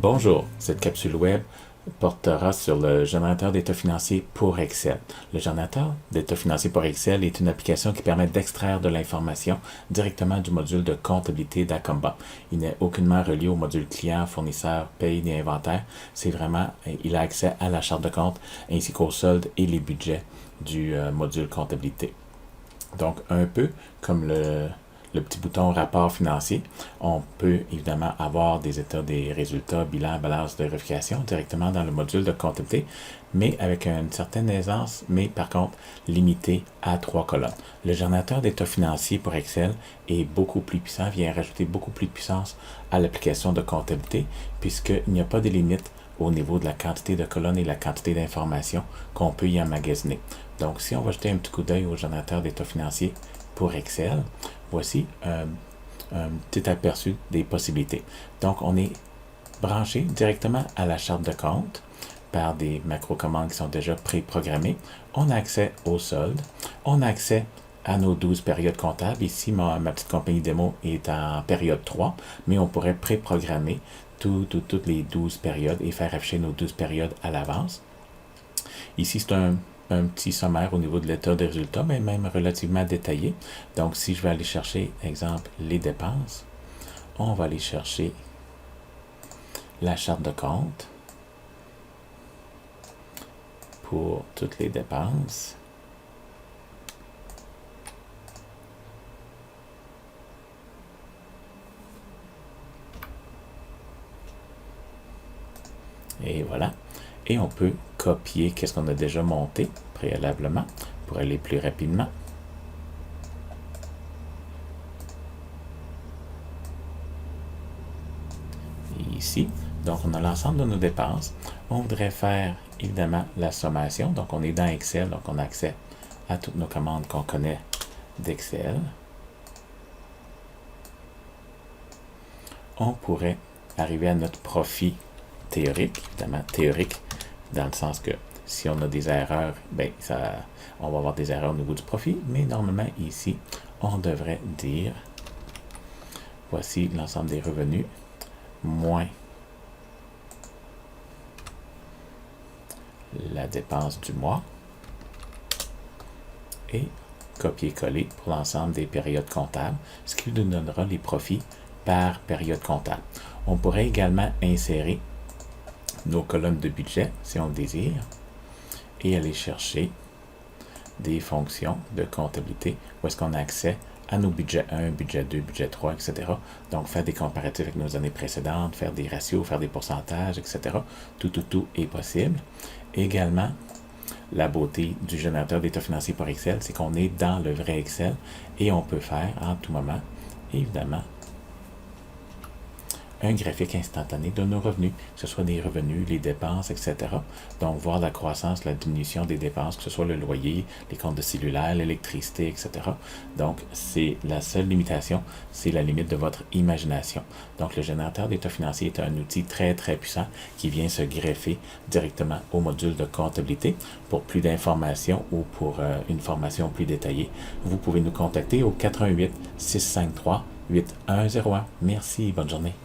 Bonjour, cette capsule web portera sur le générateur d'état financier pour Excel. Le générateur d'état financier pour Excel est une application qui permet d'extraire de l'information directement du module de comptabilité d'Acomba. Il n'est aucunement relié au module client, fournisseur, paye ni inventaire. C'est vraiment, il a accès à la charte de compte ainsi qu'au solde et les budgets du module comptabilité. Donc, un peu comme le petit bouton rapport financier, on peut évidemment avoir des états des résultats, bilan, balance de vérification directement dans le module de comptabilité, mais avec une certaine aisance, mais par contre limité à 3 colonnes. Le générateur d'état financier pour Excel est beaucoup plus puissant, vient rajouter beaucoup plus de puissance à l'application de comptabilité, puisqu'il n'y a pas de limite au niveau de la quantité de colonnes et la quantité d'informations qu'on peut y emmagasiner. Donc, si on va jeter un petit coup d'œil au générateur d'état financier pour Excel, voici un petit aperçu des possibilités. Donc, on est branché directement à la charte de compte par des macro-commandes qui sont déjà préprogrammées. On a accès au solde. On a accès à nos 12 périodes comptables. Ici, ma petite compagnie démo est en période 3, mais on pourrait préprogrammer toutes les 12 périodes et faire afficher nos 12 périodes à l'avance. Ici, c'est un petit sommaire au niveau de l'état des résultats, mais même relativement détaillé. Donc, si je vais aller chercher, exemple, les dépenses, on va aller chercher la charte de compte pour toutes les dépenses. Et voilà. Et on peut copier qu'est-ce qu'on a déjà monté préalablement pour aller plus rapidement. Ici, donc on a l'ensemble de nos dépenses. On voudrait faire évidemment la sommation. Donc on est dans Excel, donc on a accès à toutes nos commandes qu'on connaît d'Excel. On pourrait arriver à notre profit théorique, évidemment théorique, dans le sens que si on a des erreurs, ben on va avoir des erreurs au niveau du profit, mais normalement ici, on devrait dire voici l'ensemble des revenus moins la dépense du mois et copier-coller pour l'ensemble des périodes comptables, ce qui nous donnera les profits par période comptable. On pourrait également insérer nos colonnes de budget, si on le désire, et aller chercher des fonctions de comptabilité où est-ce qu'on a accès à nos budgets 1, budget 2, budget 3, etc. Donc, faire des comparatifs avec nos années précédentes, faire des ratios, faire des pourcentages, etc. Tout est possible. Également, la beauté du générateur d'état financier par Excel, c'est qu'on est dans le vrai Excel et on peut faire en tout moment, évidemment, un graphique instantané de nos revenus, que ce soit des revenus, les dépenses, etc. Donc, voir la croissance, la diminution des dépenses, que ce soit le loyer, les comptes de cellulaire, l'électricité, etc. Donc, c'est la seule limitation, c'est la limite de votre imagination. Donc, le générateur d'état financier est un outil très, très puissant qui vient se greffer directement au module de comptabilité. Pour plus d'informations ou pour une formation plus détaillée, vous pouvez nous contacter au 88 653 8101. Merci, bonne journée.